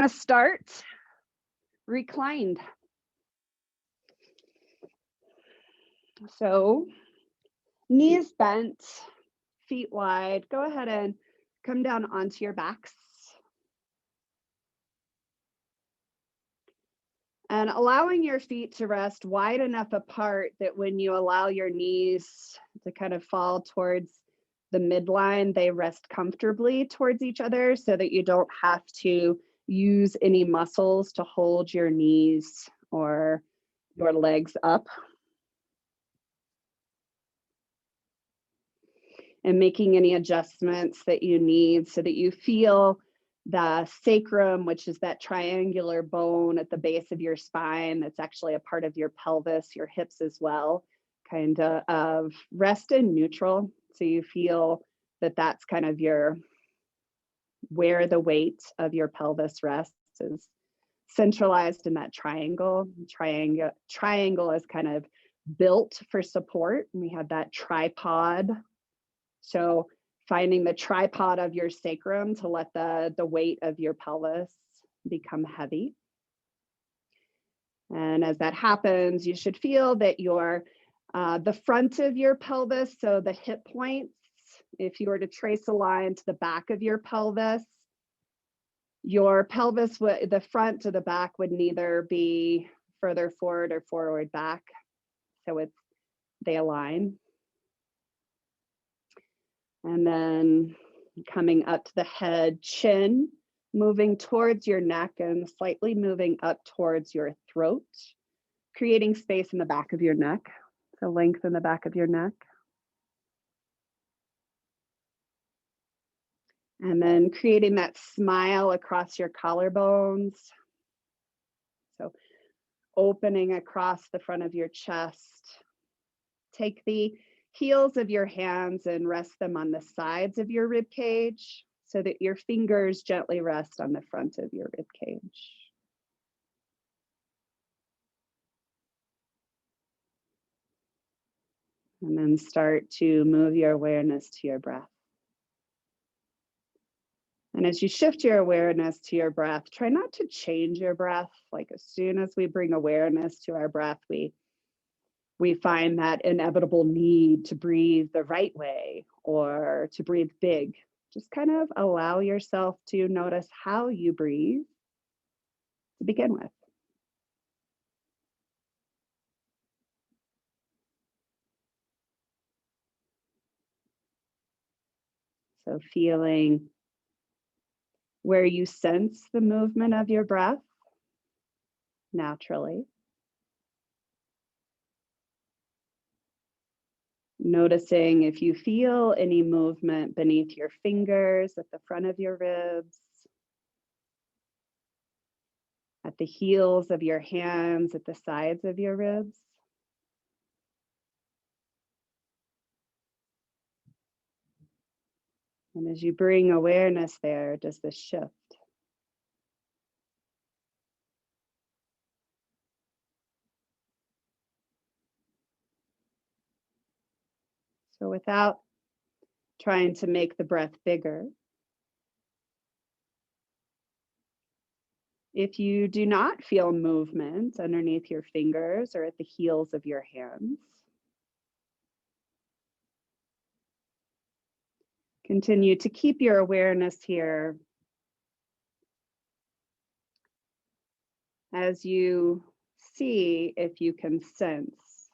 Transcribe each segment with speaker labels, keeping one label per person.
Speaker 1: to start reclined. So knees bent, feet wide. Go ahead and come down onto your backs. And allowing your feet to rest wide enough apart that when you allow your knees to kind of fall towards the midline, they rest comfortably towards each other so that you don't have to use any muscles to hold your knees or your legs up. And making any adjustments that you need so that you feel the sacrum, which is that triangular bone at the base of your spine that's actually a part of your pelvis, your hips as well, kind of rest in neutral. So you feel that that's kind of where the weight of your pelvis rests is centralized in that triangle. Triangle is kind of built for support. And we have that tripod. So finding the tripod of your sacrum to let the weight of your pelvis become heavy. And as that happens, you should feel that the front of your pelvis, so the hip points, if you were to trace a line to the back of your pelvis, the front to the back would neither be further forward or forward back. So they align. And then coming up to the head, chin, moving towards your neck and slightly moving up towards your throat, creating space in the back of your neck, so lengthen the back of your neck. And then creating that smile across your collarbones. So opening across the front of your chest. Take the heels of your hands and rest them on the sides of your rib cage so that your fingers gently rest on the front of your rib cage. And then start to move your awareness to your breath. And as you shift your awareness to your breath, try not to change your breath. Like as soon as we bring awareness to our breath, we find that inevitable need to breathe the right way or to breathe big. Just kind of allow yourself to notice how you breathe to begin with. So feeling where you sense the movement of your breath naturally. Noticing if you feel any movement beneath your fingers, at the front of your ribs, at the heels of your hands, at the sides of your ribs. And as you bring awareness there, does this shift? So without trying to make the breath bigger, if you do not feel movement underneath your fingers or at the heels of your hands, continue to keep your awareness here as you see if you can sense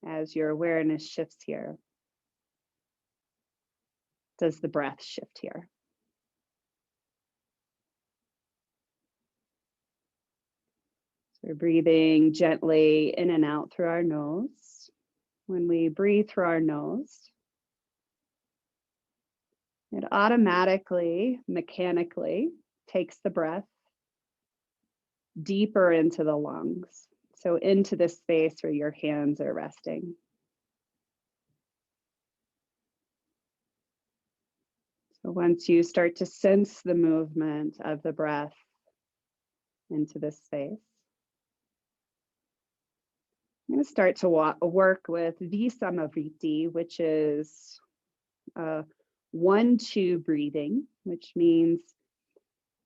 Speaker 1: as your awareness shifts here. Does the breath shift here? So we're breathing gently in and out through our nose. When we breathe through our nose, it automatically, mechanically takes the breath deeper into the lungs. So into the space where your hands are resting. So once you start to sense the movement of the breath into this space, I'm going to start to work with Vi-sama-vritti, which is 1-2 breathing, which means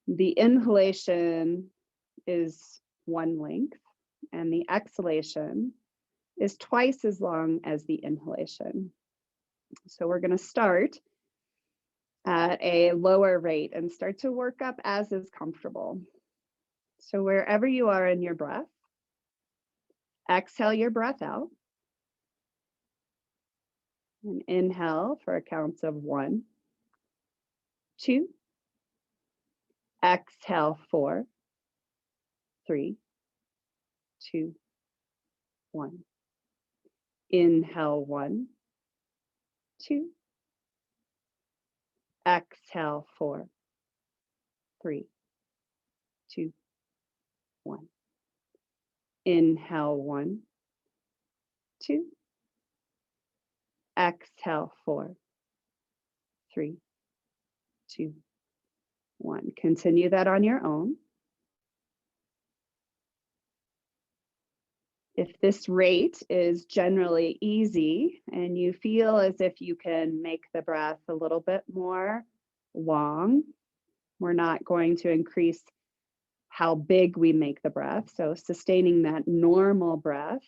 Speaker 1: The inhalation is one length, and the exhalation is twice as long as the inhalation. So we're going to start at a lower rate and start to work up as is comfortable. So wherever you are in your breath, exhale your breath out. And inhale for a count of 1, 2. Exhale 4, 3, 2, 1. Inhale 1, 2. Exhale 4, 3, 2, 1. Inhale 1, 2. Exhale 4, 3, 2, 1. Continue that on your own. If this rate is generally easy and you feel as if you can make the breath a little bit more long, we're not going to increase how big we make the breath. So sustaining that normal breath.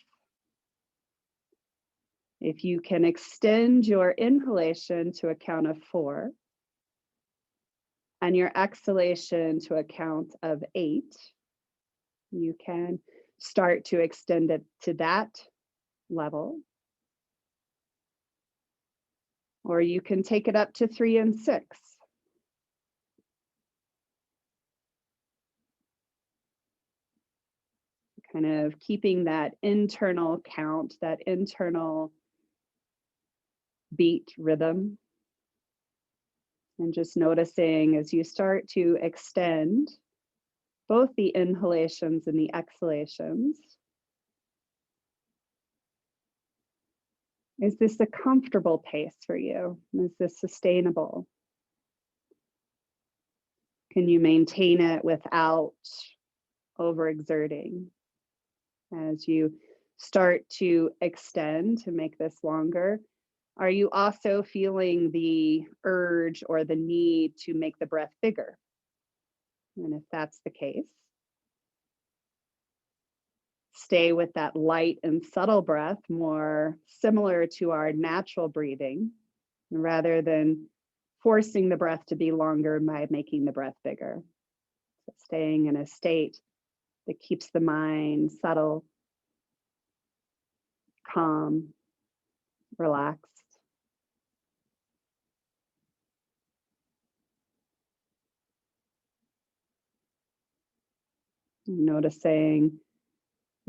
Speaker 1: If you can extend your inhalation to a count of 4 and your exhalation to a count of 8, you can start to extend it to that level. Or you can take it up to 3 and 6. Kind of keeping that internal count, that internal beat rhythm. And just noticing as you start to extend both the inhalations and the exhalations. Is this a comfortable pace for you? Is this sustainable? Can you maintain it without overexerting? As you start to extend to make this longer, are you also feeling the urge or the need to make the breath bigger? And if that's the case, stay with that light and subtle breath, more similar to our natural breathing, rather than forcing the breath to be longer by making the breath bigger. So staying in a state that keeps the mind subtle, calm, relaxed. Noticing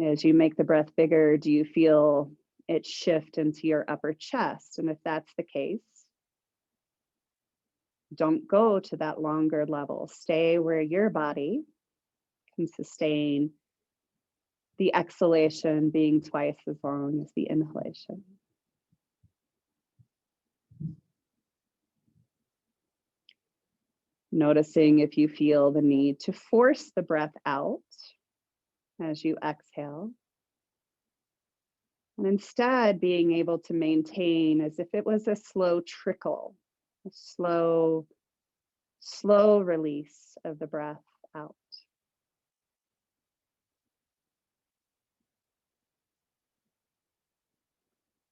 Speaker 1: as you make the breath bigger, do you feel it shift into your upper chest? And if that's the case, don't go to that longer level. Stay where your body can sustain the exhalation being twice as long as the inhalation. Noticing if you feel the need to force the breath out as you exhale. And instead being able to maintain as if it was a slow trickle, a slow release of the breath out.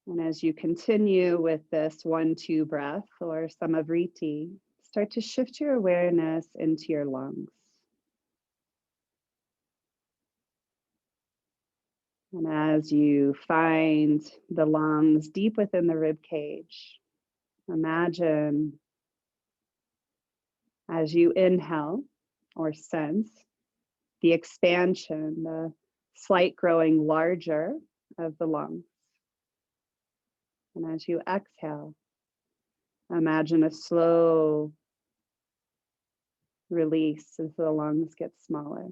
Speaker 1: And as you continue with this 1-2 breath or Vi-sama-vritti, start to shift your awareness into your lungs. And as you find the lungs deep within the rib cage, imagine as you inhale or sense the expansion, the slight growing larger of the lungs. And as you exhale, imagine a slow release as the lungs get smaller.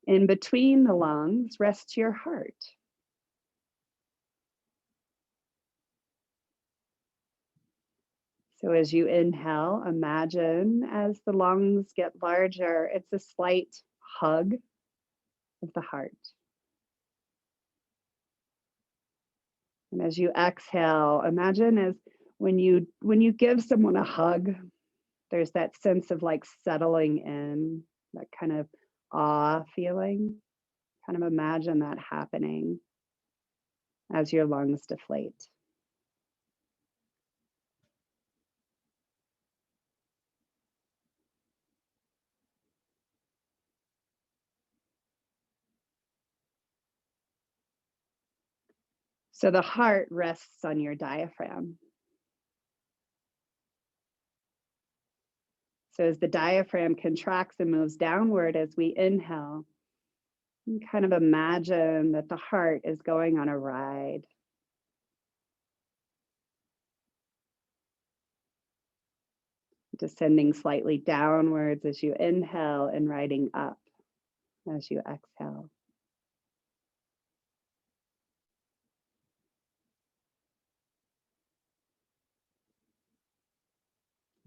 Speaker 1: In between the lungs, rest your heart. So as you inhale, imagine as the lungs get larger, it's a slight hug of the heart. And as you exhale, imagine as When you give someone a hug, there's that sense of like settling in, that kind of awe feeling. Kind of imagine that happening as your lungs deflate. So the heart rests on your diaphragm. So as the diaphragm contracts and moves downward as we inhale, you kind of imagine that the heart is going on a ride. Descending slightly downwards as you inhale and riding up as you exhale.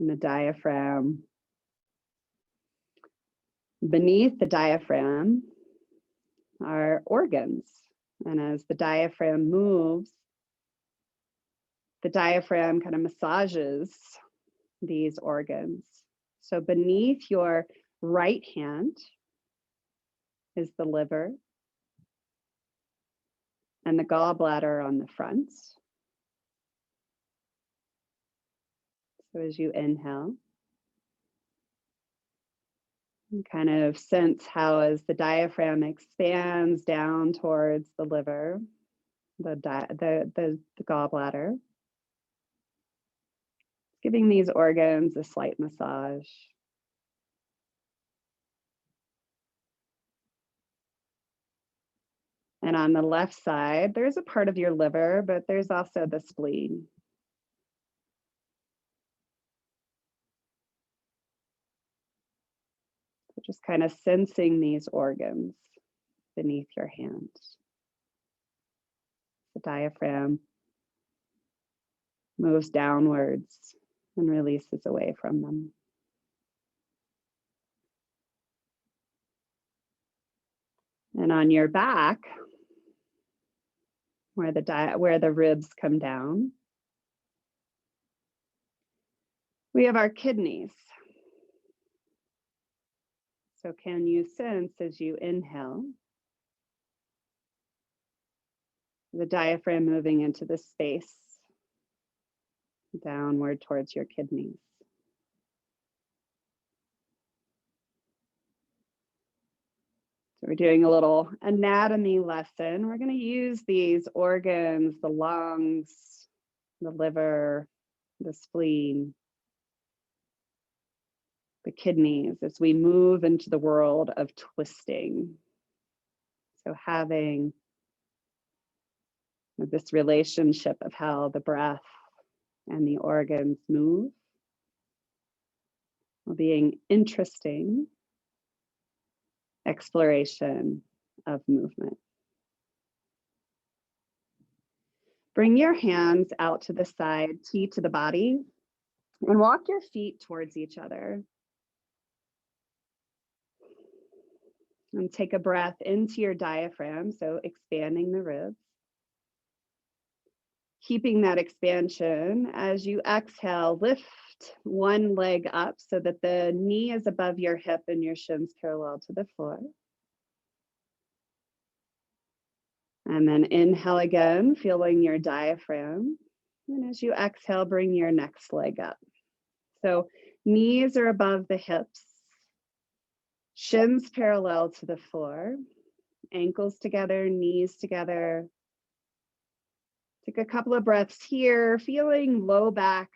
Speaker 1: And the diaphragm, beneath the diaphragm are organs. And as the diaphragm moves, the diaphragm kind of massages these organs. So beneath your right hand is the liver and the gallbladder on the front. So as you inhale, you kind of sense how as the diaphragm expands down towards the liver, the gallbladder, giving these organs a slight massage. And on the left side, there's a part of your liver, but there's also the spleen. So just kind of sensing these organs beneath your hand. The diaphragm moves downwards and releases away from them. And on your back, where the ribs come down, we have our kidneys. So can you sense as you inhale, the diaphragm moving into the space downward towards your kidneys? So we're doing a little anatomy lesson. We're going to use these organs, the lungs, the liver, the spleen, the kidneys, as we move into the world of twisting. So having this relationship of how the breath and the organs move, being interesting exploration of movement. Bring your hands out to the side, T to the body, and walk your feet towards each other. And take a breath into your diaphragm, so expanding the ribs. Keeping that expansion, as you exhale, lift one leg up so that the knee is above your hip and your shins parallel to the floor. And then inhale again, feeling your diaphragm. And as you exhale, bring your next leg up. So knees are above the hips, shins parallel to the floor, ankles together, knees together. Take a couple of breaths here, feeling low back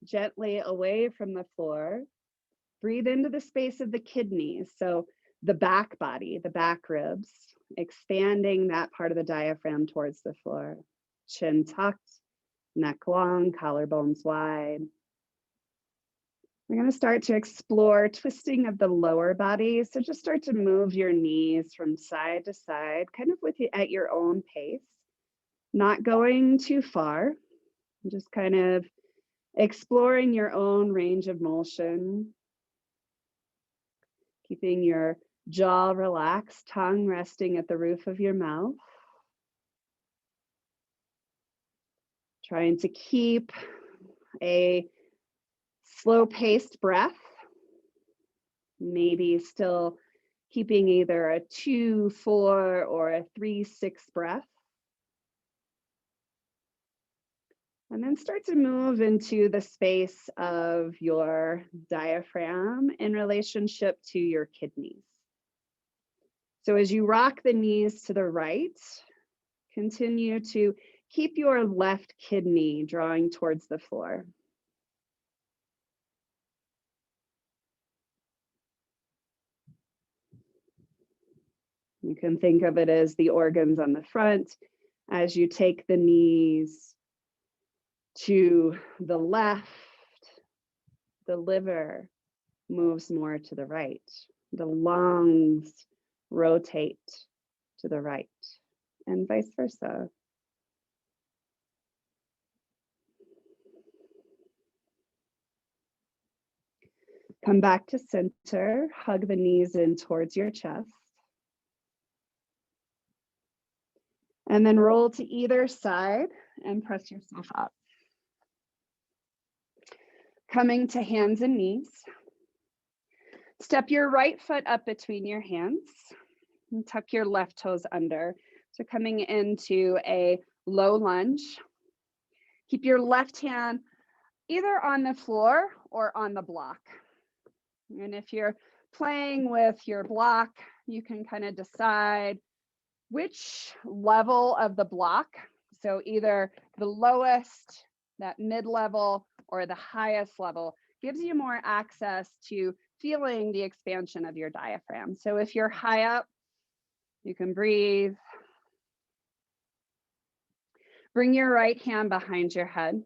Speaker 1: gently away from the floor. Breathe into the space of the kidneys. So the back body, the back ribs, expanding that part of the diaphragm towards the floor. Chin tucked, neck long, collarbones wide. We're going to start to explore twisting of the lower body. So just start to move your knees from side to side, kind of at your own pace, not going too far, just kind of exploring your own range of motion, keeping your jaw relaxed, tongue resting at the roof of your mouth. Trying to keep a slow-paced breath, maybe still keeping either a 2-4 or a 3-6 breath. And then start to move into the space of your diaphragm in relationship to your kidneys. So as you rock the knees to the right, continue to keep your left kidney drawing towards the floor. You can think of it as the organs on the front. As you take the knees to the left, the liver moves more to the right. The lungs rotate to the right, and vice versa. Come back to center, hug the knees in towards your chest. And then roll to either side and press yourself up. Coming to hands and knees. Step your right foot up between your hands and tuck your left toes under. So coming into a low lunge. Keep your left hand either on the floor or on the block. And if you're playing with your block, you can kind of decide which level of the block. So either the lowest, that mid-level, or the highest level gives you more access to feeling the expansion of your diaphragm. So if you're high up, you can breathe. Bring your right hand behind your head.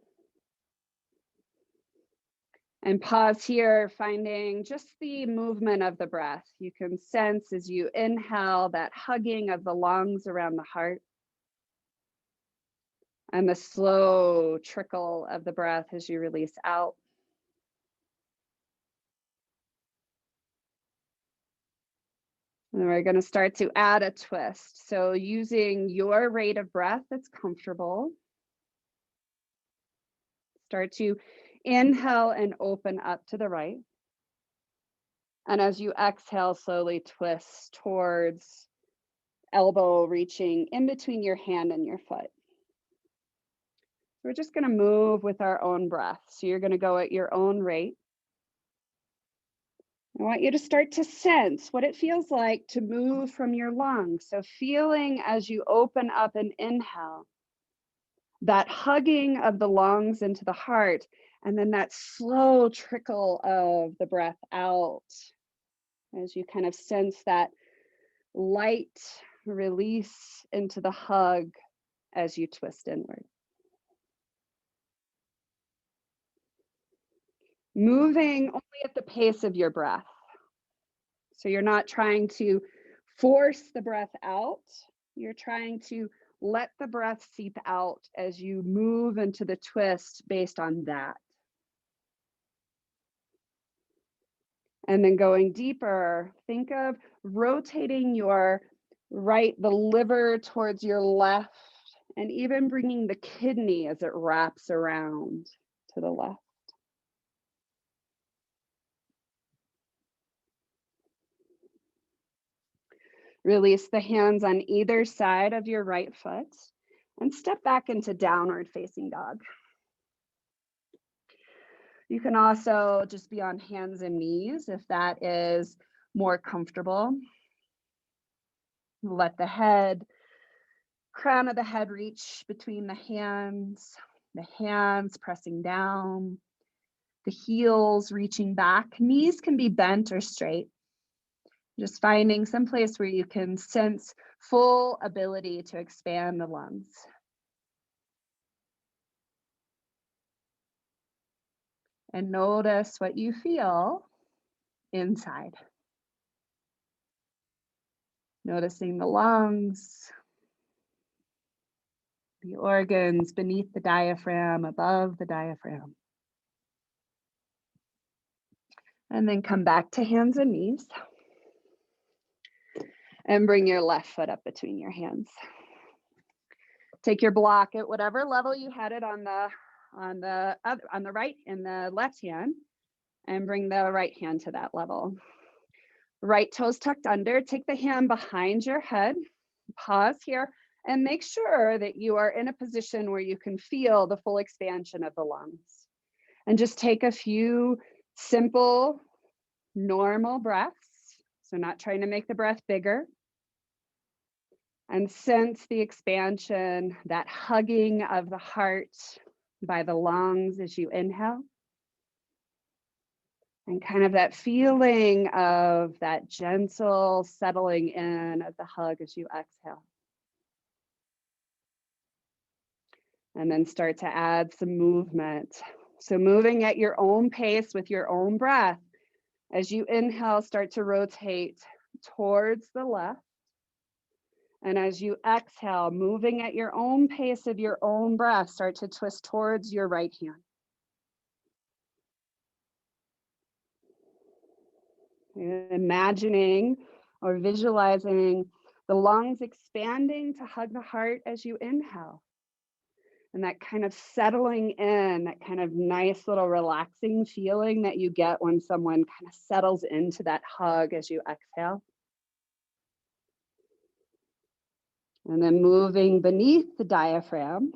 Speaker 1: And pause here, finding just the movement of the breath. You can sense as you inhale that hugging of the lungs around the heart, and the slow trickle of the breath as you release out. And we're going to start to add a twist. So using your rate of breath that's comfortable, start to inhale and open up to the right. And as you exhale, slowly twist towards elbow reaching in between your hand and your foot. We're just going to move with our own breath. So you're going to go at your own rate. I want you to start to sense what it feels like to move from your lungs. So feeling as you open up and inhale, that hugging of the lungs into the heart, and then that slow trickle of the breath out as you kind of sense that light release into the hug as you twist inward. Moving only at the pace of your breath. So you're not trying to force the breath out. You're trying to let the breath seep out as you move into the twist based on that. And then going deeper, think of rotating your the liver towards your left, and even bringing the kidney as it wraps around to the left. Release the hands on either side of your right foot and step back into downward facing dog. You can also just be on hands and knees if that is more comfortable. Let the crown of the head reach between the hands pressing down, the heels reaching back. Knees can be bent or straight. Just finding some place where you can sense full ability to expand the lungs. And notice what you feel inside. Noticing the lungs, the organs beneath the diaphragm, above the diaphragm. And then come back to hands and knees. And bring your left foot up between your hands. Take your block at whatever level you had it on on the right and the left hand, and bring the right hand to that level. Right toes tucked under. Take the hand behind your head. Pause here and make sure that you are in a position where you can feel the full expansion of the lungs. And just take a few simple, normal breaths. So not trying to make the breath bigger. And sense the expansion, that hugging of the heart by the lungs as you inhale. And kind of that feeling of that gentle settling in of the hug as you exhale. And then start to add some movement. So moving at your own pace with your own breath. As you inhale, start to rotate towards the left. And as you exhale, moving at your own pace of your own breath, start to twist towards your right hand. Imagining or visualizing the lungs expanding to hug the heart as you inhale. And that kind of settling in, that kind of nice little relaxing feeling that you get when someone kind of settles into that hug as you exhale. And then moving beneath the diaphragm,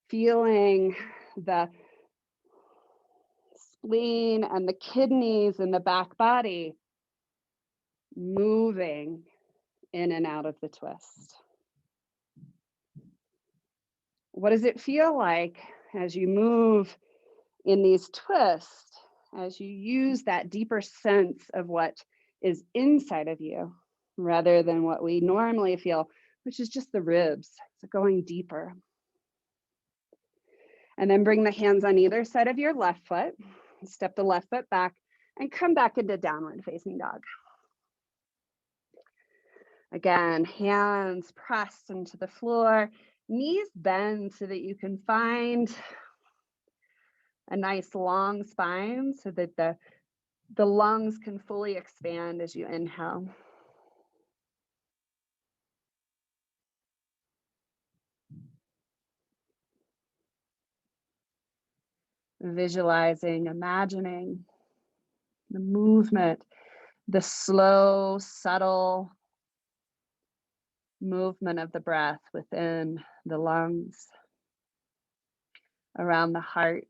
Speaker 1: feeling the spleen and the kidneys and the back body moving in and out of the twist. What does it feel like as you move in these twists, as you use that deeper sense of what is inside of you rather than what we normally feel, which is just the ribs, so going deeper. And then bring the hands on either side of your left foot, step the left foot back and come back into downward facing dog. Again, hands pressed into the floor, knees bend so that you can find a nice long spine so that the lungs can fully expand as you inhale. Visualizing, imagining the movement, the slow, subtle movement of the breath within the lungs, around the heart,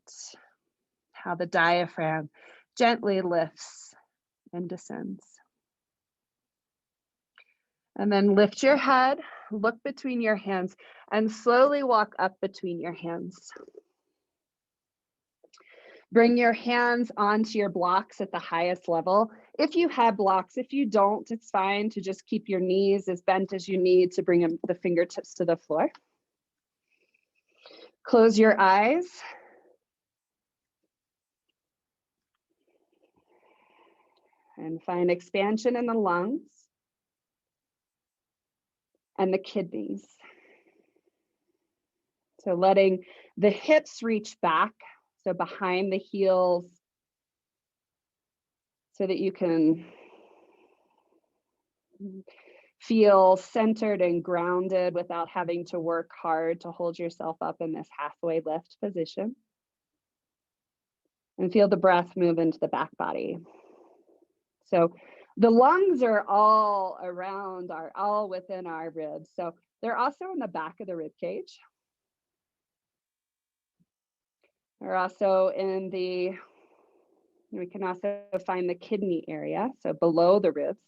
Speaker 1: how the diaphragm gently lifts and descends. And then lift your head, look between your hands, and slowly walk up between your hands. Bring your hands onto your blocks at the highest level. If you have blocks, if you don't, it's fine to just keep your knees as bent as you need to bring the fingertips to the floor. Close your eyes. And find expansion in the lungs and the kidneys. So letting the hips reach back, so behind the heels, so that you can feel centered and grounded without having to work hard to hold yourself up in this halfway lift position. And feel the breath move into the back body. So the lungs are all around, are all within our ribs. So they're also in the back of the rib cage. They're also in we can also find the kidney area, so below the ribs.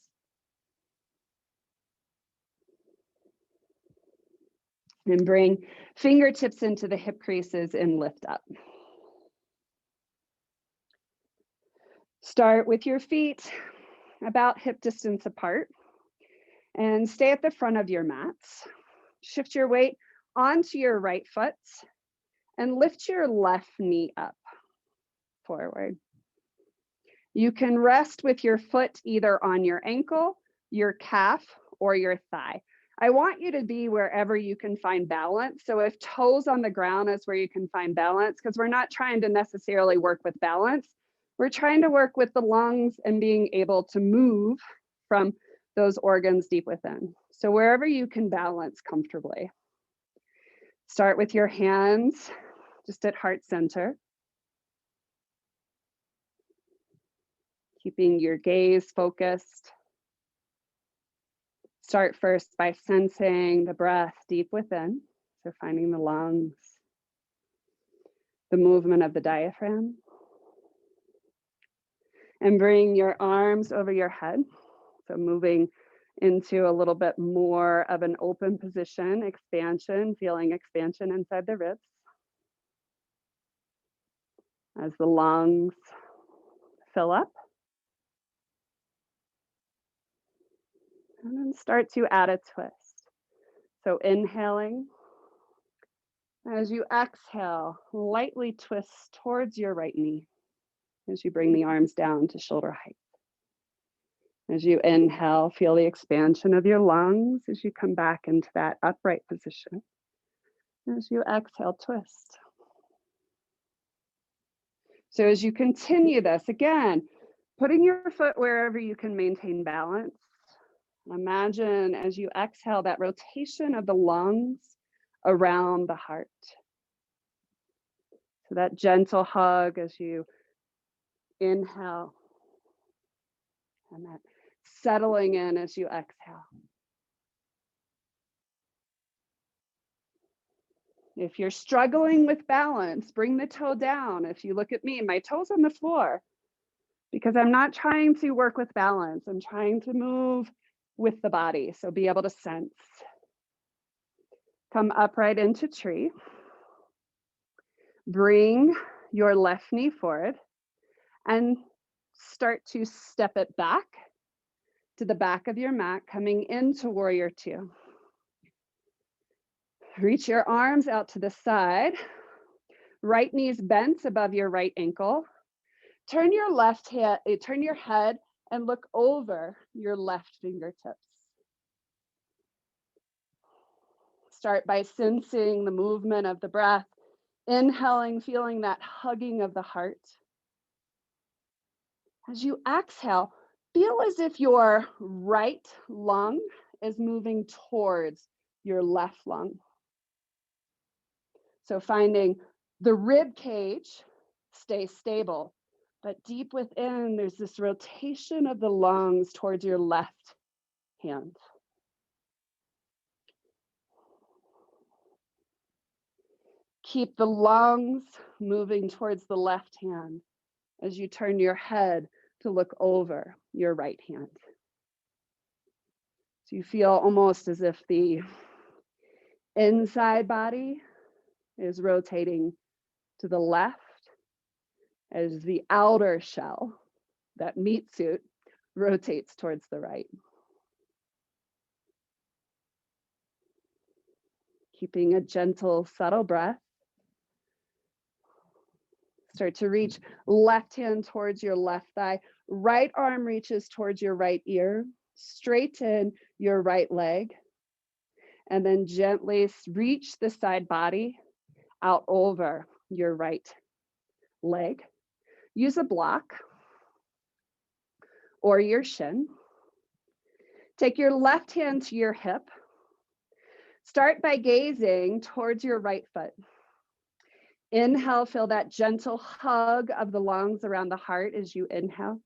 Speaker 1: And bring fingertips into the hip creases and lift up. Start with your feet about hip distance apart and stay at the front of your mats. Shift your weight onto your right foot and lift your left knee up forward. You can rest with your foot either on your ankle, your calf, or your thigh. I want you to be wherever you can find balance. So if toes on the ground is where you can find balance, because we're not trying to necessarily work with balance. We're trying to work with the lungs and being able to move from those organs deep within. So wherever you can balance comfortably. Start with your hands just at heart center, keeping your gaze focused. Start first by sensing the breath deep within, so finding the lungs, the movement of the diaphragm. And bring your arms over your head, so moving into a little bit more of an open position, expansion, feeling expansion inside the ribs. As the lungs fill up. And then start to add a twist. So inhaling. As you exhale, lightly twist towards your right knee as you bring the arms down to shoulder height. As you inhale, feel the expansion of your lungs as you come back into that upright position. As you exhale, twist. So as you continue this, again, putting your foot wherever you can maintain balance. Imagine as you exhale that rotation of the lungs around the heart. So that gentle hug as you inhale and that settling in as you exhale. If you're struggling with balance, bring the toe down. If you look at me, my toe's on the floor because I'm not trying to work with balance. I'm trying to move with the body. So be able to sense. Come upright into tree. Bring your left knee forward and start to step it back to the back of your mat, coming into warrior two. Reach your arms out to the side. Right knee's bent above your right ankle. Turn your head and look over your left fingertips. Start by sensing the movement of the breath. Inhaling, feeling that hugging of the heart. As you exhale, feel as if your right lung is moving towards your left lung. So finding the rib cage stay stable, but deep within, there's this rotation of the lungs towards your left hand. Keep the lungs moving towards the left hand as you turn your head to look over your right hand. So you feel almost as if the inside body is rotating to the left as the outer shell, that meat suit, rotates towards the right. Keeping a gentle, subtle breath. Start to reach left hand towards your left thigh. Right arm reaches towards your right ear. Straighten your right leg. And then gently reach the side body out over your right leg. Use a block or your shin. Take your left hand to your hip. Start by gazing towards your right foot. Inhale, feel that gentle hug of the lungs around the heart as you inhale.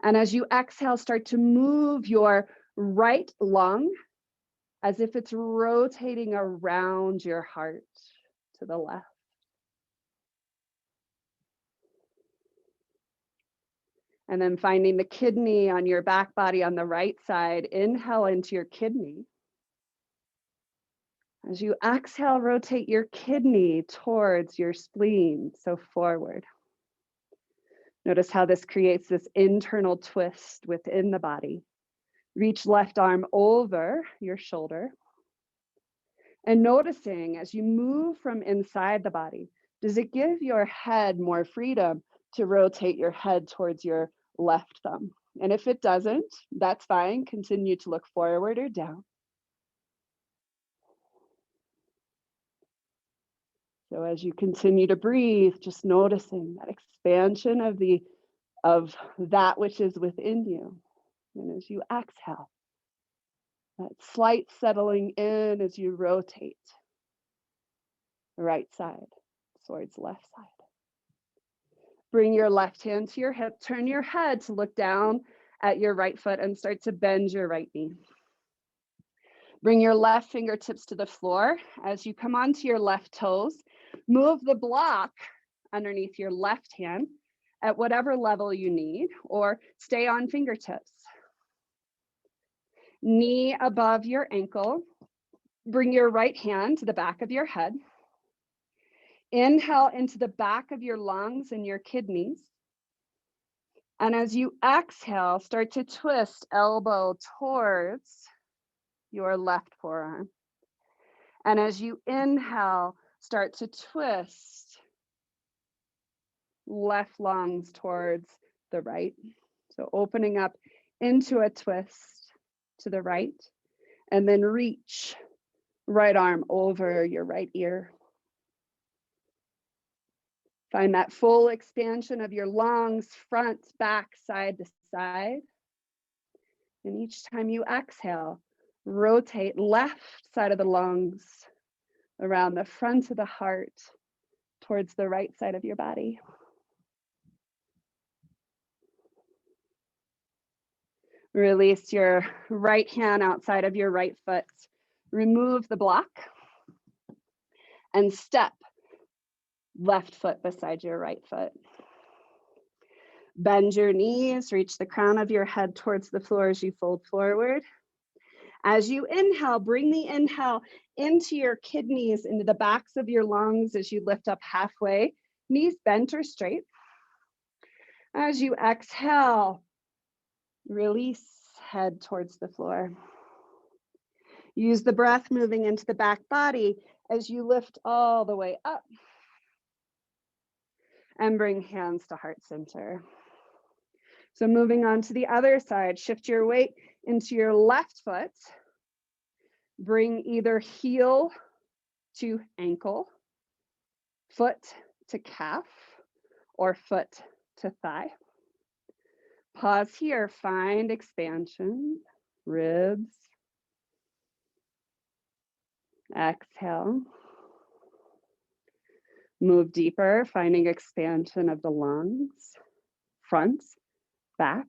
Speaker 1: And as you exhale, start to move your right lung as if it's rotating around your heart to the left. And then finding the kidney on your back body on the right side, inhale into your kidney. As you exhale, rotate your kidney towards your spleen, so forward. Notice how this creates this internal twist within the body. Reach left arm over your shoulder. And noticing as you move from inside the body, does it give your head more freedom to rotate your head towards your left thumb? And if it doesn't, that's fine. Continue to look forward or down. So as you continue to breathe, just noticing that expansion of that which is within you. And as you exhale, that slight settling in as you rotate right side towards left side. Bring your left hand to your hip, turn your head to look down at your right foot and start to bend your right knee. Bring your left fingertips to the floor. As you come onto your left toes, move the block underneath your left hand at whatever level you need, or stay on fingertips. Knee above your ankle. Bring your right hand to the back of your head. Inhale into the back of your lungs and your kidneys. And as you exhale, start to twist elbow towards your left forearm. And as you inhale, start to twist left lungs towards the right. So opening up into a twist to the right, and then reach right arm over your right ear. Find that full expansion of your lungs, front, back, side to side. And each time you exhale, rotate left side of the lungs around the front of the heart towards the right side of your body. Release your right hand outside of your right foot. Remove the block and step left foot beside your right foot. Bend your knees, reach the crown of your head towards the floor as you fold forward. As you inhale, bring the inhale into your kidneys, into the backs of your lungs as you lift up halfway, knees bent or straight. As you exhale, release, head towards the floor. Use the breath moving into the back body as you lift all the way up. And bring hands to heart center. So moving on to the other side, shift your weight into your left foot. Bring either heel to ankle, foot to calf, or foot to thigh. Pause here, find expansion, ribs. Exhale. Move deeper, finding expansion of the lungs, front, back,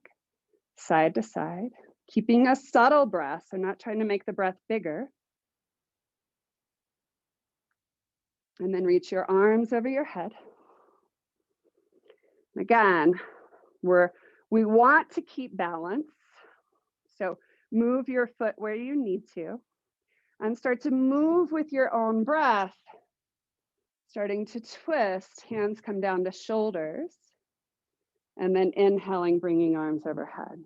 Speaker 1: side to side, keeping a subtle breath, so not trying to make the breath bigger. And then reach your arms over your head. Again, we want to keep balance. So move your foot where you need to and start to move with your own breath. Starting to twist, hands come down to shoulders. And then inhaling, bringing arms overhead.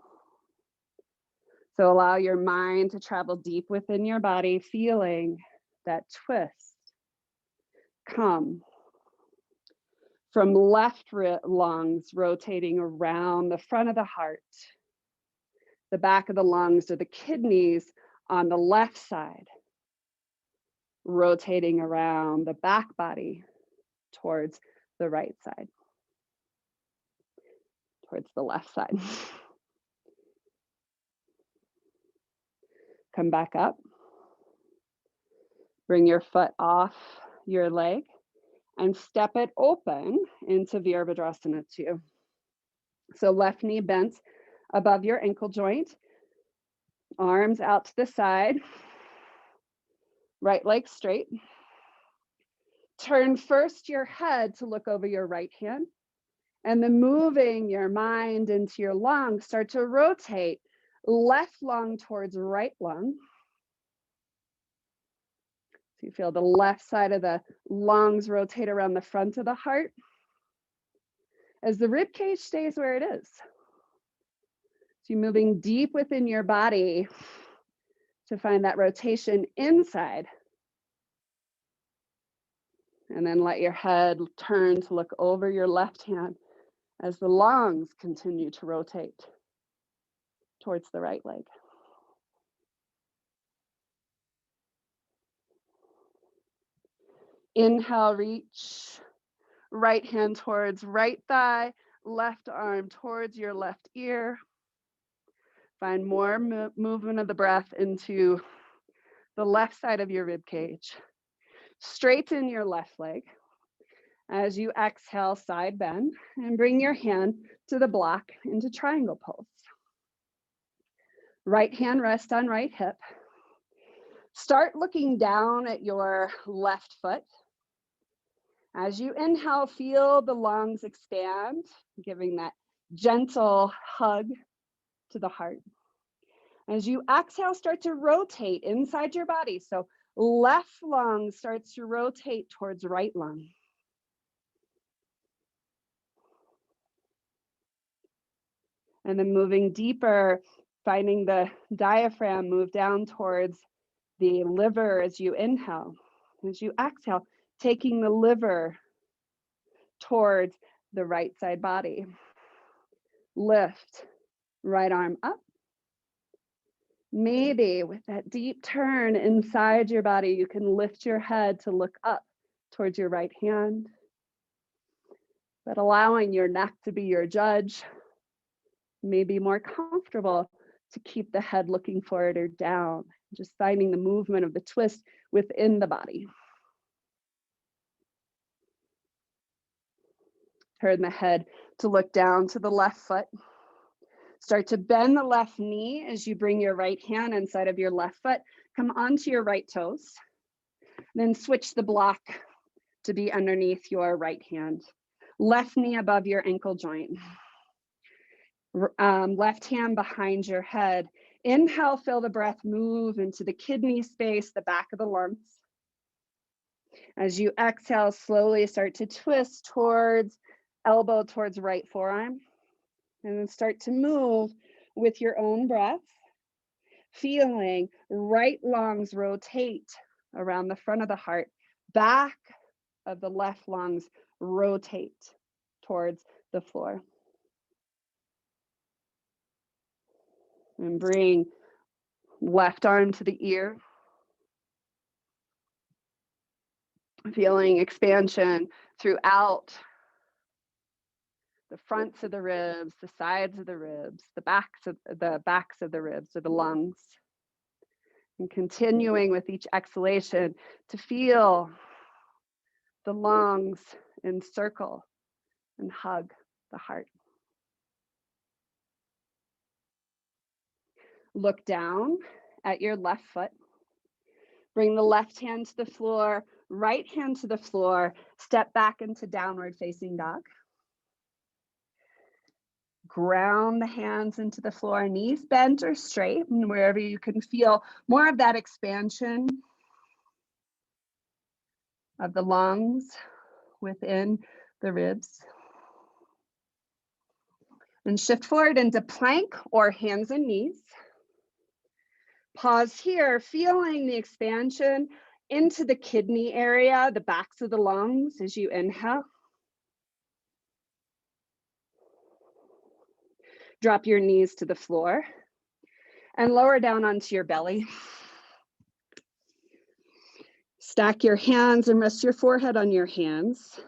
Speaker 1: So allow your mind to travel deep within your body, feeling that twist come from left lungs rotating around the front of the heart, the back of the lungs or the kidneys on the left side, rotating around the back body towards the right side, towards the left side. Come back up. Bring your foot off your leg and step it open into Virabhadrasana 2. So left knee bent above your ankle joint, arms out to the side, right leg straight. Turn first your head to look over your right hand, and then moving your mind into your lung, start to rotate left lung towards right lung. So you feel the left side of the lungs rotate around the front of the heart as the rib cage stays where it is. So you're moving deep within your body to find that rotation inside. And then let your head turn to look over your left hand as the lungs continue to rotate towards the right leg. Inhale, reach. Right hand towards right thigh, left arm towards your left ear. Find more movement of the breath into the left side of your rib cage. Straighten your left leg. As you exhale, side bend, and bring your hand to the block into triangle pose. Right hand rest on right hip. Start looking down at your left foot. As you inhale, feel the lungs expand, giving that gentle hug to the heart. As you exhale, start to rotate inside your body. So left lung starts to rotate towards right lung. And then moving deeper, finding the diaphragm move down towards the liver as you inhale. As you exhale, taking the liver towards the right side body. Lift, right arm up. Maybe with that deep turn inside your body, you can lift your head to look up towards your right hand. But allowing your neck to be your judge, may be more comfortable to keep the head looking forward or down, just finding the movement of the twist within the body. Turn the head to look down to the left foot. Start to bend the left knee as you bring your right hand inside of your left foot. Come onto your right toes. Then switch the block to be underneath your right hand. Left knee above your ankle joint. Left hand behind your head. Inhale, feel the breath move into the kidney space, the back of the lungs. As you exhale, slowly start to twist towards elbow towards right forearm. And then start to move with your own breath, feeling right lungs rotate around the front of the heart, back of the left lungs rotate towards the floor. And bring left arm to the ear. Feeling expansion throughout the fronts of the ribs, the sides of the ribs, the backs of the ribs or the lungs. And continuing with each exhalation to feel the lungs encircle and hug the heart. Look down at your left foot. Bring the left hand to the floor, right hand to the floor. Step back into downward facing dog. Ground the hands into the floor, knees bent or straight, and wherever you can feel more of that expansion of the lungs within the ribs. And shift forward into plank or hands and knees. Pause here, feeling the expansion into the kidney area, the backs of the lungs as you inhale. Drop your knees to the floor and lower down onto your belly. Stack your hands and rest your forehead on your hands.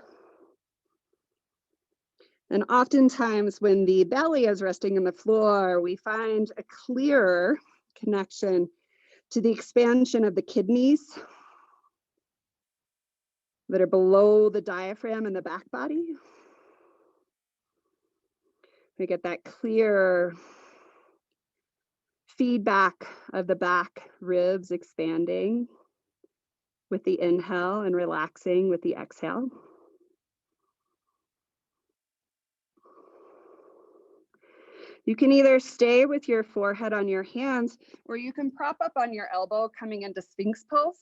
Speaker 1: And oftentimes when the belly is resting on the floor, we find a clearer connection to the expansion of the kidneys that are below the diaphragm and the back body. We get that clear feedback of the back ribs expanding with the inhale and relaxing with the exhale. You can either stay with your forehead on your hands, or you can prop up on your elbow coming into Sphinx pose.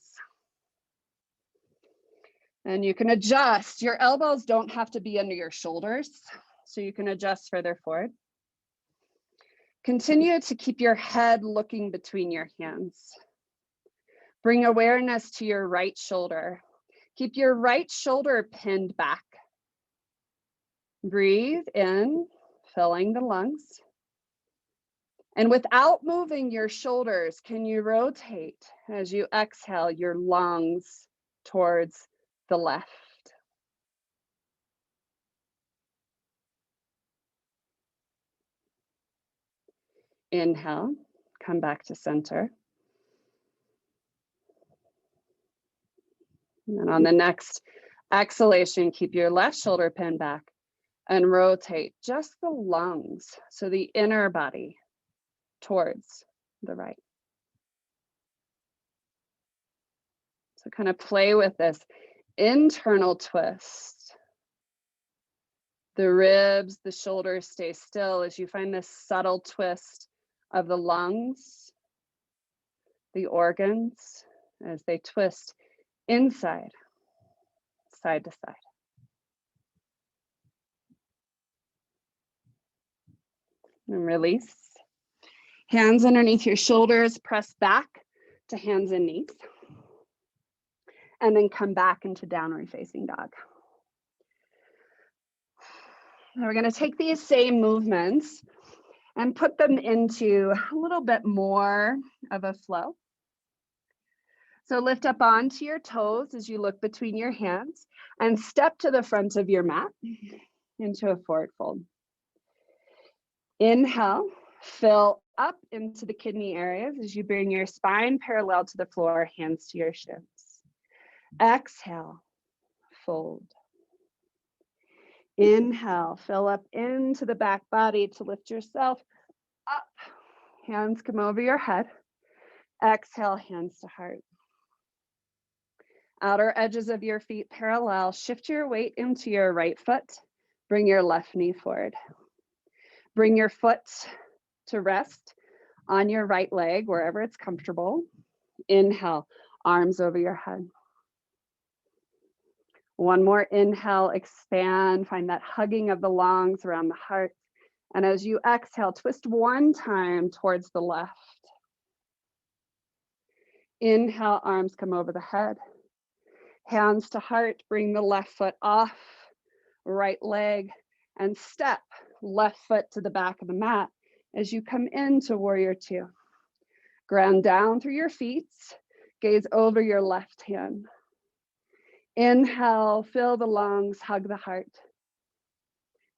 Speaker 1: And you can adjust. Your elbows don't have to be under your shoulders, so you can adjust further forward. Continue to keep your head looking between your hands. Bring awareness to your right shoulder. Keep your right shoulder pinned back. Breathe in, filling the lungs. And without moving your shoulders, can you rotate as you exhale your lungs towards the left? Inhale, come back to center. And then on the next exhalation, keep your left shoulder pinned back and rotate just the lungs, so the inner body towards the right. So kind of play with this internal twist. The ribs, the shoulders stay still as you find this subtle twist of the lungs, the organs, as they twist inside, side to side. And release. Hands underneath your shoulders, press back to hands and knees. And then come back into downward facing dog. Now we're going to take these same movements and put them into a little bit more of a flow. So lift up onto your toes as you look between your hands and step to the front of your mat into a forward fold. Inhale, fill up into the kidney areas as you bring your spine parallel to the floor, hands to your shins. Exhale, fold. Inhale, fill up into the back body to lift yourself up. Hands come over your head. Exhale, hands to heart. Outer edges of your feet parallel. Shift your weight into your right foot. Bring your left knee forward. Bring your foot to rest on your right leg, wherever it's comfortable. Inhale, arms over your head. One more inhale, expand, find that hugging of the lungs around the heart. And as you exhale, twist one time towards the left. Inhale, arms come over the head. Hands to heart, bring the left foot off, right leg, and step left foot to the back of the mat as you come into warrior two. Ground down through your feet, gaze over your left hand. Inhale, fill the lungs, hug the heart.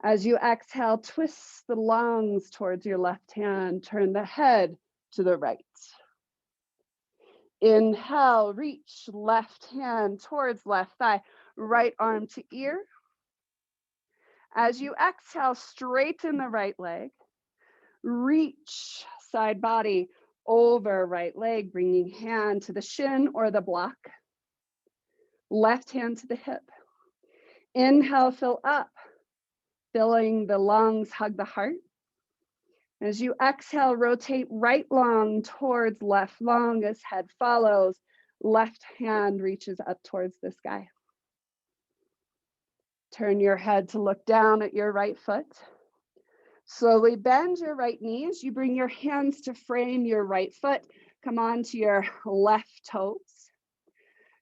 Speaker 1: As you exhale, twist the lungs towards your left hand, turn the head to the right. Inhale, reach left hand towards left thigh, right arm to ear. As you exhale, straighten the right leg. Reach side body over right leg, bringing hand to the shin or the block. Left hand to the hip. Inhale, fill up, filling the lungs, hug the heart. As you exhale, rotate right lung towards left lung as head follows. Left hand reaches up towards the sky. Turn your head to look down at your right foot. Slowly bend your right knee as you bring your hands to frame your right foot. Come on to your left toes.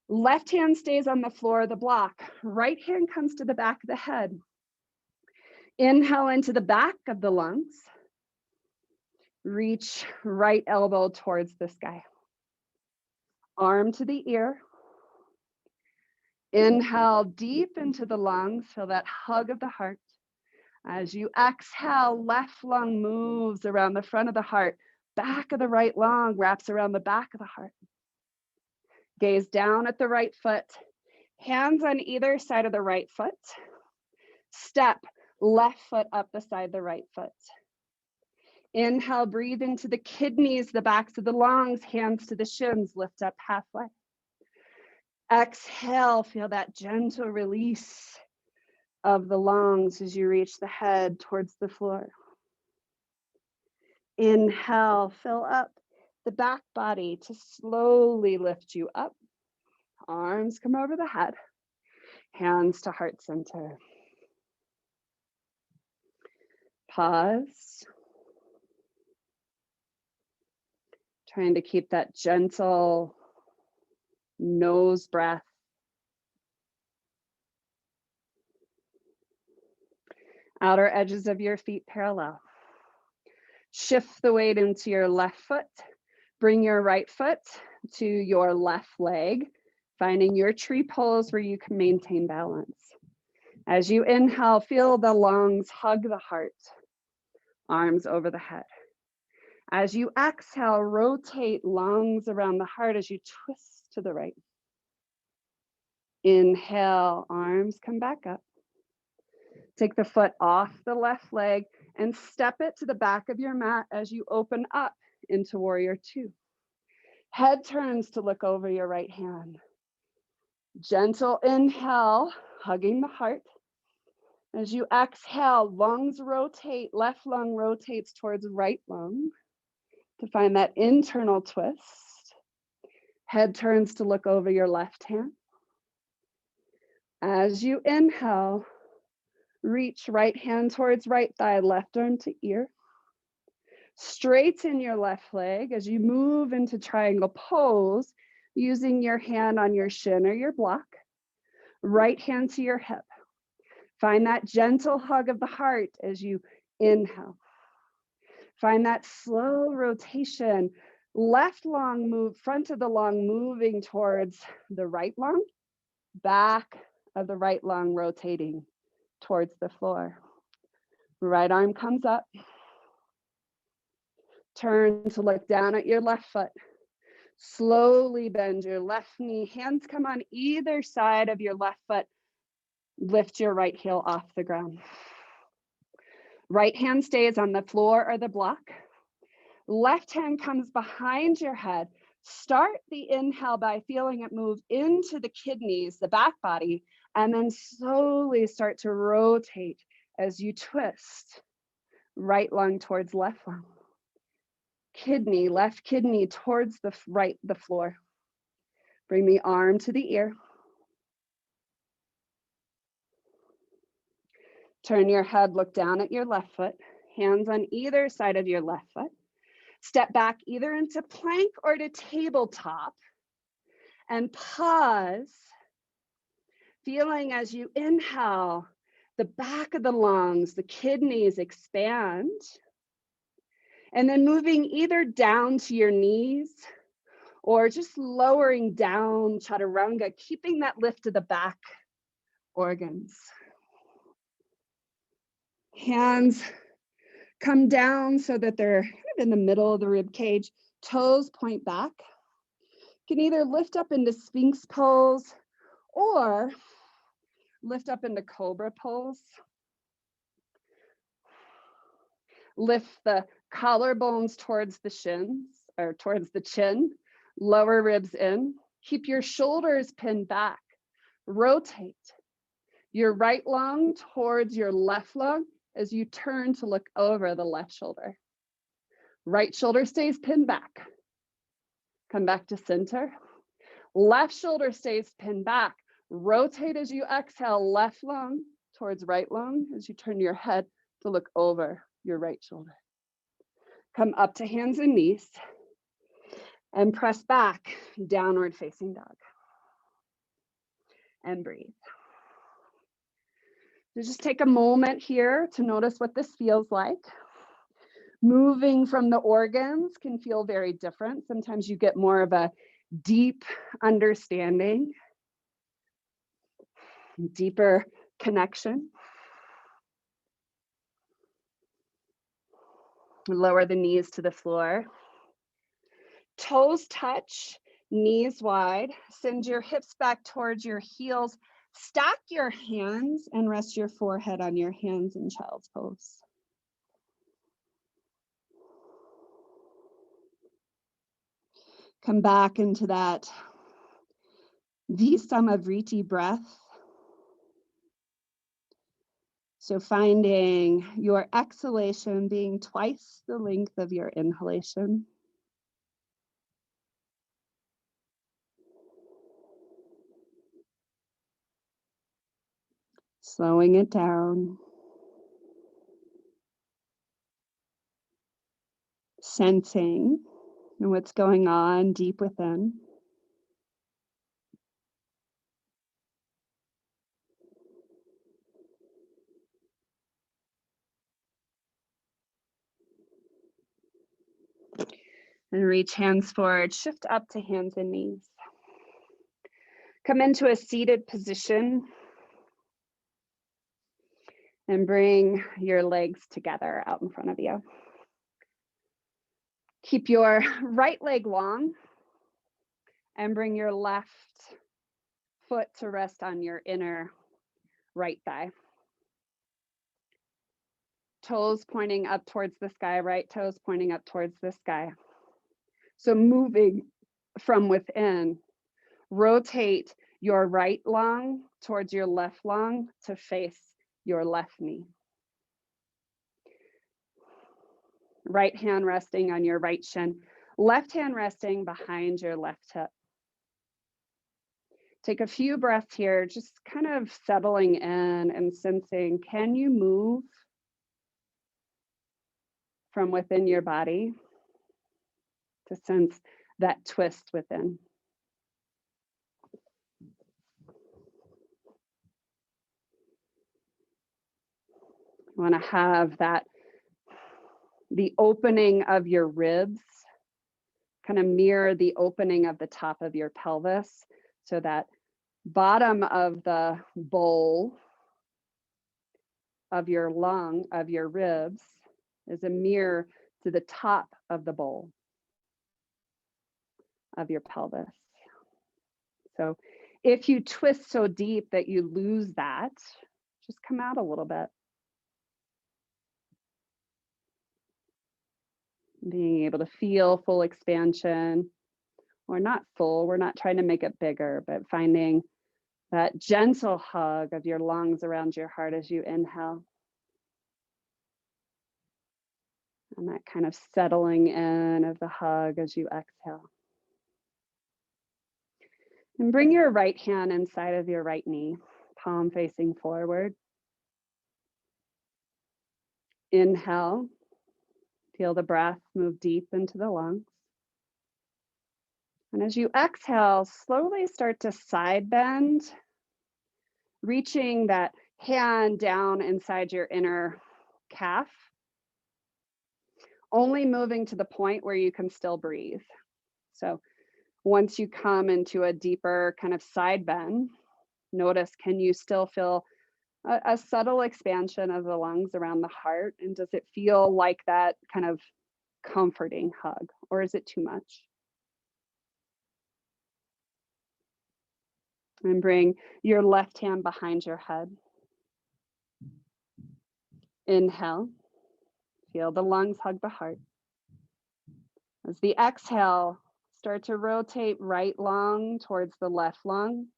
Speaker 1: Left hand stays on the floor of the block. Right hand comes to the back of the head. Inhale into the back of the lungs. Reach right elbow towards the sky. Arm to the ear. Inhale deep into the lungs. Feel that hug of the heart. As you exhale, left lung moves around the front of the heart. Back of the right lung wraps around the back of the heart. Gaze down at the right foot. Hands on either side of the right foot. Step left foot up beside the right foot. Inhale, breathe into the kidneys, the backs of the lungs, hands to the shins, lift up halfway. Exhale, feel that gentle release of the lungs as you reach the head towards the floor. Inhale, fill up the back body to slowly lift you up. Arms come over the head, hands to heart center. Pause. Trying to keep that gentle nose breath. Outer edges of your feet parallel. Shift the weight into your left foot. Bring your right foot to your left leg, finding your tree pose where you can maintain balance. As you inhale, feel the lungs hug the heart. Arms over the head. As you exhale, rotate lungs around the heart as you twist to the right. Inhale, arms come back up. Take the foot off the left leg and step it to the back of your mat as you open up into warrior two. Head turns to look over your right hand. Gentle inhale, hugging the heart. As you exhale, lungs rotate, left lung rotates towards right lung to find that internal twist. Head turns to look over your left hand. As you inhale, reach right hand towards right thigh, left arm to ear. Straighten your left leg as you move into triangle pose, using your hand on your shin or your block. Right hand to your hip. Find that gentle hug of the heart as you inhale. Find that slow rotation. Left lung move, front of the lung moving towards the right lung, back of the right lung rotating towards the floor. Right arm comes up. Turn to look down at your left foot. Slowly bend your left knee. Hands come on either side of your left foot. Lift your right heel off the ground. Right hand stays on the floor or the block. Left hand comes behind your head. Start the inhale by feeling it move into the kidneys, the back body, and then slowly start to rotate as you twist. Right lung towards left lung. Kidney, left kidney towards the right, the floor. Bring the arm to the ear. Turn your head, look down at your left foot. Hands on either side of your left foot. Step back either into plank or to tabletop. And pause, feeling as you inhale, the back of the lungs, the kidneys expand. And then moving either down to your knees or just lowering down, chaturanga, keeping that lift of the back organs. Hands come down so that they're in the middle of the rib cage. Toes point back. You can either lift up into Sphinx pose or lift up into Cobra pose. Lift the collarbones towards the shins or towards the chin. Lower ribs in. Keep your shoulders pinned back. Rotate your right lung towards your left lung as you turn to look over the left shoulder. Right shoulder stays pinned back. Come back to center. Left shoulder stays pinned back. Rotate as you exhale, left lung towards right lung as you turn your head to look over your right shoulder. Come up to hands and knees and press back, downward facing dog. And breathe. So just take a moment here to notice what this feels like. Moving from the organs can feel very different. Sometimes you get more of a deep understanding, deeper connection. Lower the knees to the floor. Toes touch, knees wide. Send your hips back towards your heels. Stack your hands and rest your forehead on your hands in child's pose. Come back into that Vi-sama-vritti breath. So finding your exhalation being twice the length of your inhalation. Slowing it down. Sensing what's going on deep within. And reach hands forward, shift up to hands and knees. Come into a seated position and bring your legs together out in front of you. Keep your right leg long and bring your left foot to rest on your inner right thigh. Toes pointing up towards the sky, right toes pointing up towards the sky. So moving from within, rotate your right lung towards your left lung to face your left knee. Right hand resting on your right shin, left hand resting behind your left hip. Take a few breaths here, just kind of settling in and sensing, can you move from within your body to sense that twist within? You want to have that, the opening of your ribs kind of mirror the opening of the top of your pelvis, so that bottom of the bowl of your lung, of your ribs, is a mirror to the top of the bowl of your pelvis. So if you twist so deep that you lose that, just come out a little bit. Being able to feel full expansion, or not full, we're not trying to make it bigger, but finding that gentle hug of your lungs around your heart as you inhale. And that kind of settling in of the hug as you exhale. And bring your right hand inside of your right knee, palm facing forward. Inhale, feel the breath move deep into the lungs. And as you exhale, slowly start to side bend, reaching that hand down inside your inner calf, only moving to the point where you can still breathe. So once you come into a deeper kind of side bend, notice, can you still feel a subtle expansion of the lungs around the heart? And does it feel like that kind of comforting hug, or is it too much? And bring your left hand behind your head. Inhale, feel the lungs hug the heart. As the exhale, start to rotate right lung towards the left lung.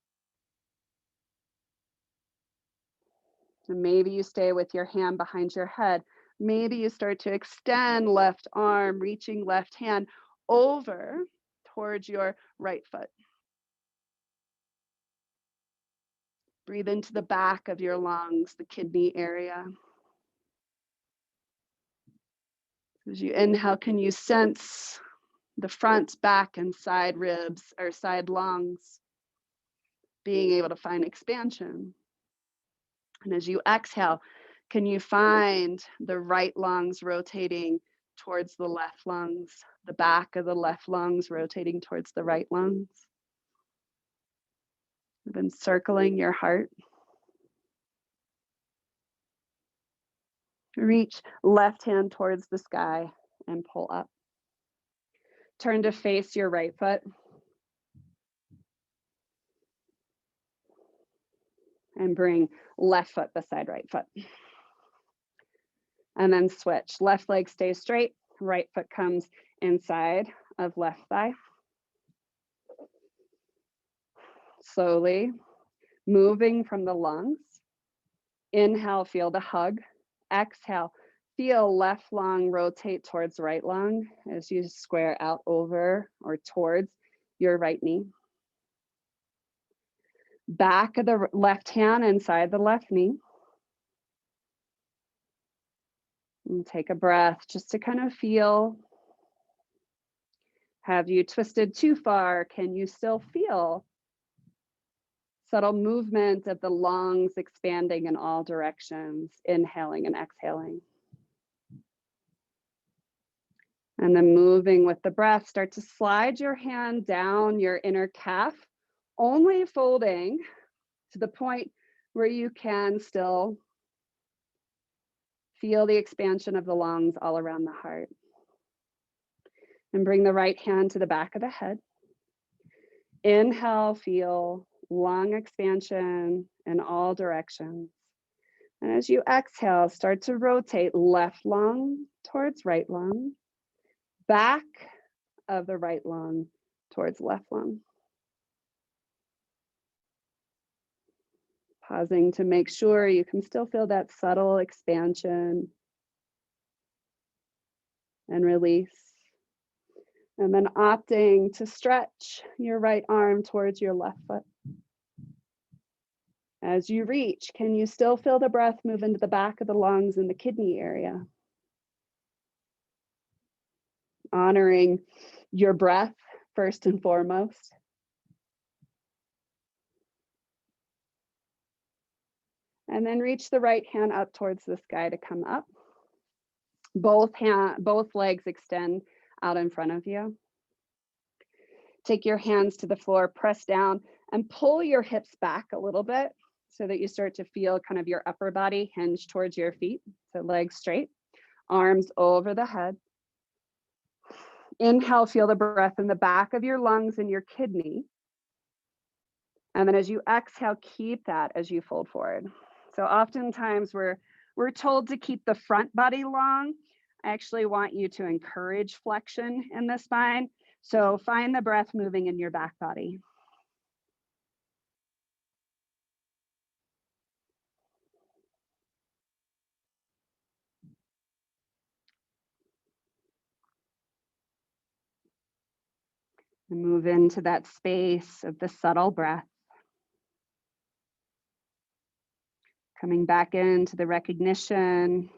Speaker 1: And maybe you stay with your hand behind your head. Maybe you start to extend left arm, reaching left hand over towards your right foot. Breathe into the back of your lungs, the kidney area. As you inhale, can you sense the front, back, and side ribs or side lungs being able to find expansion? And as you exhale, can you find the right lungs rotating towards the left lungs, the back of the left lungs rotating towards the right lungs? You've been circling your heart. Reach left hand towards the sky and pull up. Turn to face your right foot. And bring left foot beside right foot. And then switch. Left leg stays straight, right foot comes inside of left thigh. Slowly moving from the lungs. Inhale, feel the hug. Exhale, feel left lung rotate towards right lung as you square out over or towards your right knee. Back of the left hand inside the left knee. And take a breath just to kind of feel. Have you twisted too far? Can you still feel subtle movement of the lungs expanding in all directions, inhaling and exhaling? And then moving with the breath, start to slide your hand down your inner calf, only folding to the point where you can still feel the expansion of the lungs all around the heart. And bring the right hand to the back of the head. Inhale, feel long expansion in all directions. And as you exhale, start to rotate left lung towards right lung, back of the right lung towards left lung. Pausing to make sure you can still feel that subtle expansion and release. And then opting to stretch your right arm towards your left foot. As you reach, can you still feel the breath move into the back of the lungs and the kidney area? Honoring your breath first and foremost. And then reach the right hand up towards the sky to come up. Both legs extend out in front of you. Take your hands to the floor, press down, and pull your hips back a little bit so that you start to feel kind of your upper body hinge towards your feet. So legs straight, arms over the head. Inhale, feel the breath in the back of your lungs and your kidney. And then as you exhale, keep that as you fold forward. So oftentimes we're told to keep the front body long. I actually want you to encourage flexion in the spine. So find the breath moving in your back body. And move into that space of the subtle breath. Coming back into the recognition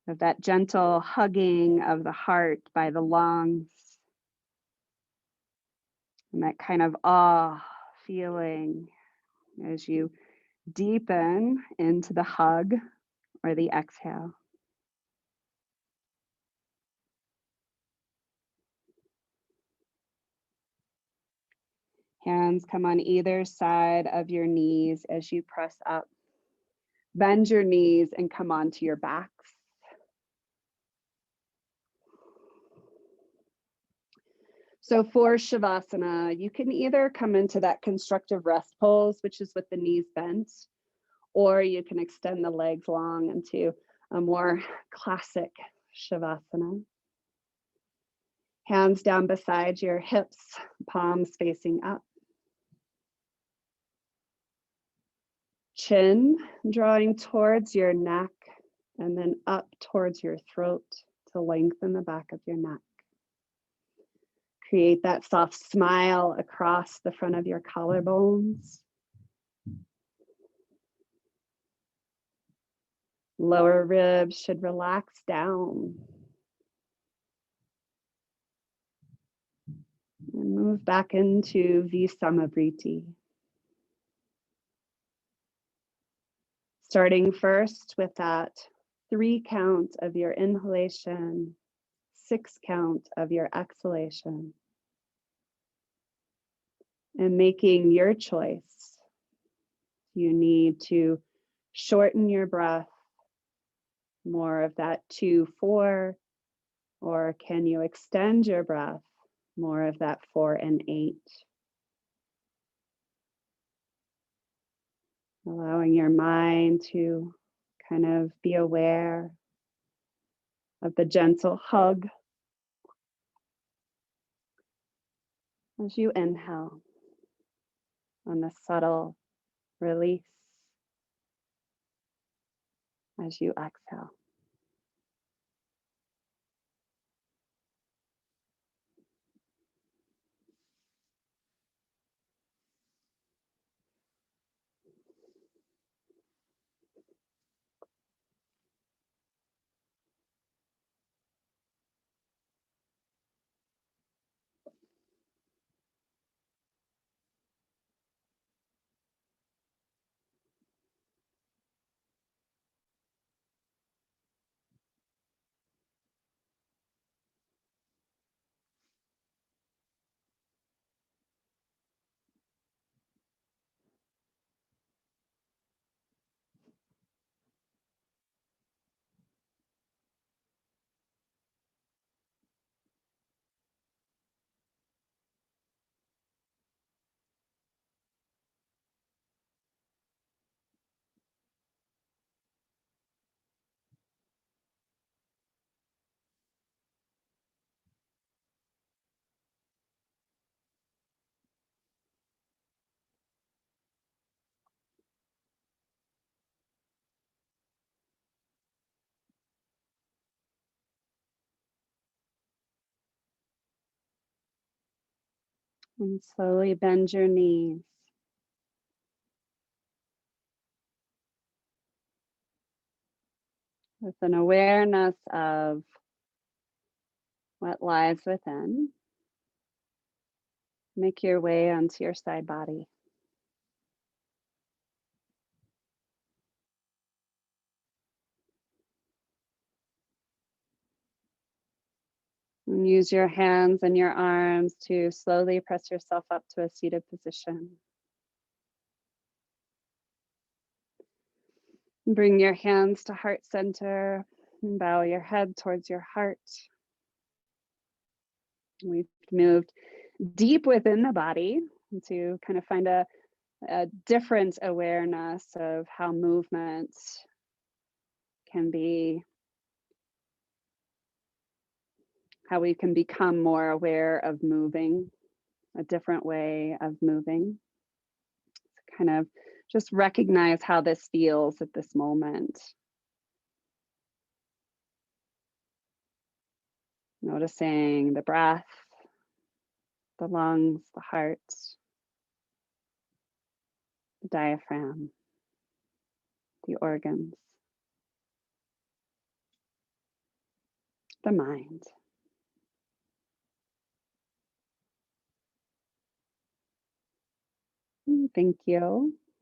Speaker 1: of that gentle hugging of the heart by the lungs. And that kind of awe feeling as you deepen into the hug or the exhale. Hands come on either side of your knees as you press up. Bend your knees and come onto your backs. So for Shavasana, you can either come into that constructive rest pose, which is with the knees bent, or you can extend the legs long into a more classic Shavasana. Hands down beside your hips, palms facing up. Chin drawing towards your neck and then up towards your throat to lengthen the back of your neck. Create that soft smile across the front of your collarbones. Lower ribs should relax down. And move back into Vi-sama-vritti. Starting first with that 3 count of your inhalation, 6 count of your exhalation. And making your choice. You need to shorten your breath, more of that 2-4, or can you extend your breath, more of that 4 and 8. Allowing your mind to kind of be aware of the gentle hug as you inhale, and the subtle release as you exhale. And slowly bend your knees. With an awareness of what lies within. Make your way onto your side body. And use your hands and your arms to slowly press yourself up to a seated position. Bring your hands to heart center and bow your head towards your heart. We've moved deep within the body to kind of find a different awareness of how movement can be, how we can become more aware of moving, a different way of moving. Kind of just recognize how this feels at this moment. Noticing the breath, the lungs, the heart, the diaphragm, the organs, the mind. Thank you.